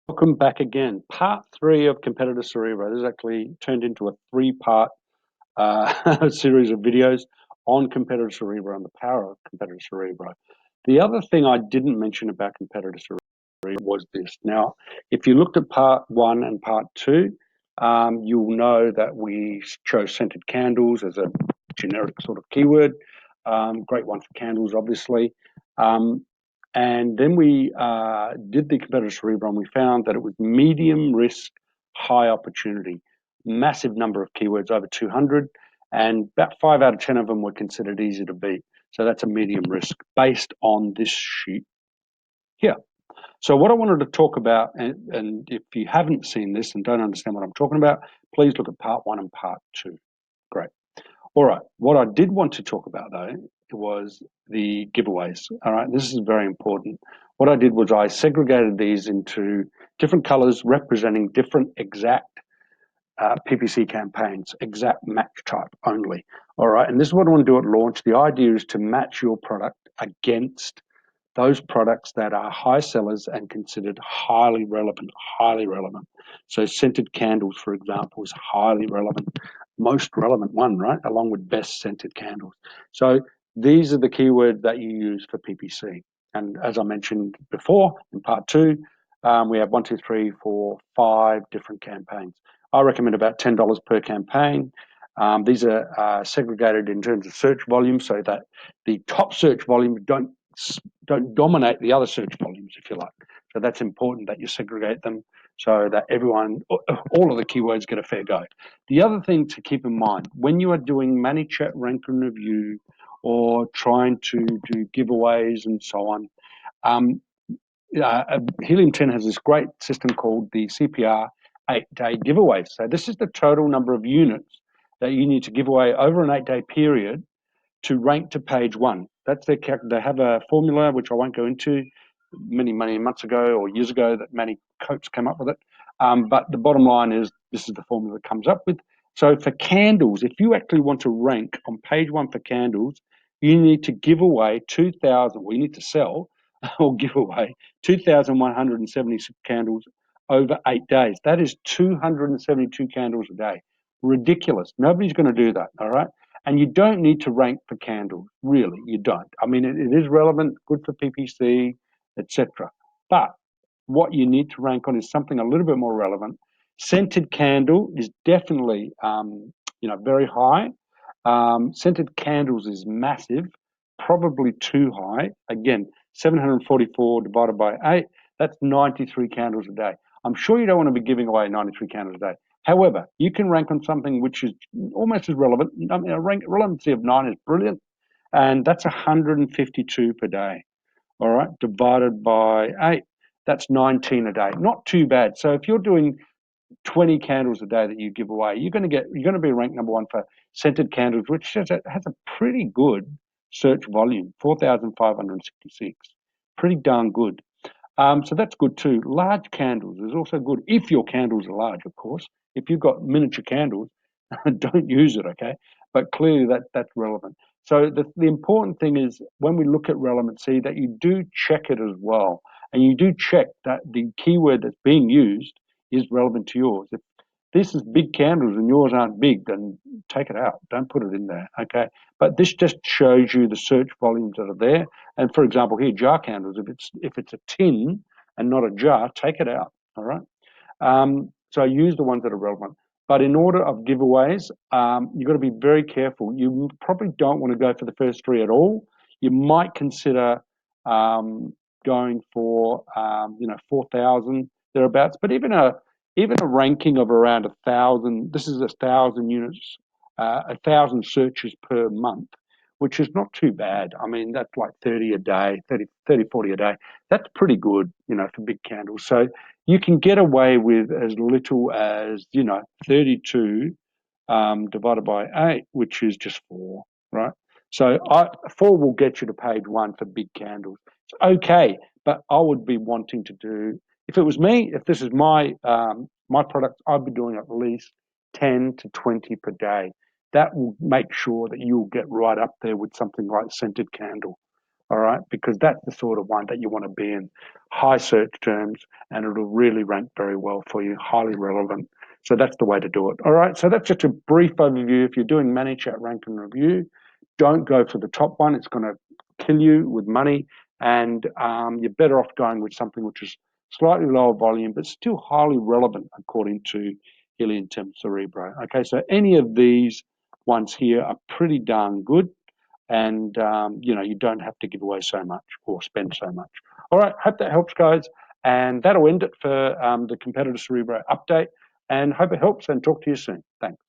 Welcome back again. Part 3 of Competitor Cerebro. This is actually turned into a 3-part series of videos on Competitor Cerebro and the power of Competitor Cerebro. The other thing I didn't mention about Competitor Cerebro was this. Now, if you looked at Part 1 and Part 2, you'll know that we chose scented candles as a generic sort of keyword. Great one for candles, obviously. And then we did the Competitor Cerebro and we found that it was medium risk, high opportunity. Massive number of keywords, over 200, and about 5 out of 10 of them were considered easy to beat. So that's a medium risk based on this sheet here. So what I wanted to talk about, and if you haven't seen this and don't understand what I'm talking about, please look at Part 1 and Part 2. Great. All right. What I did want to talk about, though, was the giveaways. All right. This is very important. What I did was I segregated these into different colors representing different exact PPC campaigns, exact match type only. All right. And this is what I want to do at launch. The idea is to match your product against those products that are high sellers and considered highly relevant, So scented candles, for example, is highly relevant, most relevant one, right? Along with best scented candles. So these are the keywords that you use for PPC. And as I mentioned before in Part 2, we have 1, 2, 3, 4, 5 different campaigns. I recommend about $10 per campaign. These are segregated in terms of search volume so that the top search volume don't dominate the other search volumes, if you like. So that's important that you segregate them so that everyone, all of the keywords get a fair go. The other thing to keep in mind, when you are doing ManyChat rank and review or trying to do giveaways and so on, Helium 10 has this great system called the CPR 8-day giveaway. So this is the total number of units that you need to give away over an 8-day period to rank to page 1. That's their they have a formula which I won't go into. Many months ago or years ago that many coaches came up with it. But the bottom line is this is the formula that comes up with. So for candles, if you actually want to rank on page 1 for candles, you need to give away 2,000. We need to sell or give away 2,176 candles over 8 days. That is 272 candles a day. Ridiculous. Nobody's going to do that. All right. And you don't need to rank for candles, really, you don't. I mean, it is relevant, good for PPC, etc. But what you need to rank on is something a little bit more relevant. Scented candle is definitely, very high. Scented candles is massive, probably too high. Again, 744 divided by 8, that's 93 candles a day. I'm sure you don't want to be giving away 93 candles a day. However, you can rank on something which is almost as relevant. I mean, a relevancy of 9 is brilliant, and that's 152 per day. All right, divided by 8, that's 19 a day. Not too bad. So if you're doing 20 candles a day that you give away, you're going to be ranked number 1 for scented candles, which has a pretty good search volume, 4,566. Pretty darn good. So that's good too. Large candles is also good if your candles are large, of course. If you've got miniature candles, don't use it, okay? But clearly that's relevant. So the important thing is when we look at relevancy that you do check it as well. And you do check that the keyword that's being used is relevant to yours. If this is big candles and yours aren't big, then take it out. Don't put it in there, okay? But this just shows you the search volumes that are there. And for example, here, jar candles, if it's a tin and not a jar, take it out, all right? So use the ones that are relevant. But in order of giveaways, you've got to be very careful. You probably don't want to go for the first 3 at all. You might consider going for 4,000 thereabouts. But even a ranking of around 1,000. This is 1,000 units, 1,000 searches per month, which is not too bad. I mean, that's like 30 a day, 30, 40 a day. That's pretty good, for big candles. So you can get away with as little as, 32 divided by 8, which is just 4, right? So 4 will get you to page 1 for big candles. It's okay, but I would be wanting to do, if it was me, if this is my product, I'd be doing at least 10 to 20 per day. That will make sure that you'll get right up there with something like scented candle. all right, because that's the sort of one that you want to be in. High search terms, and it'll really rank very well for you, highly relevant. So that's the way to do it. All right, so that's just a brief overview. If you're doing manage, chat, rank, and review, don't go for the top one. It's going to kill you with money, and you're better off going with something which is slightly lower volume, but still highly relevant according to Helium, Cerebro. Okay, so any of these ones here are pretty darn good, and you don't have to give away so much or spend so much. All right, hope that helps, guys, and that'll end it for the Competitor Cerebro update, and hope it helps, and talk to you soon. Thanks.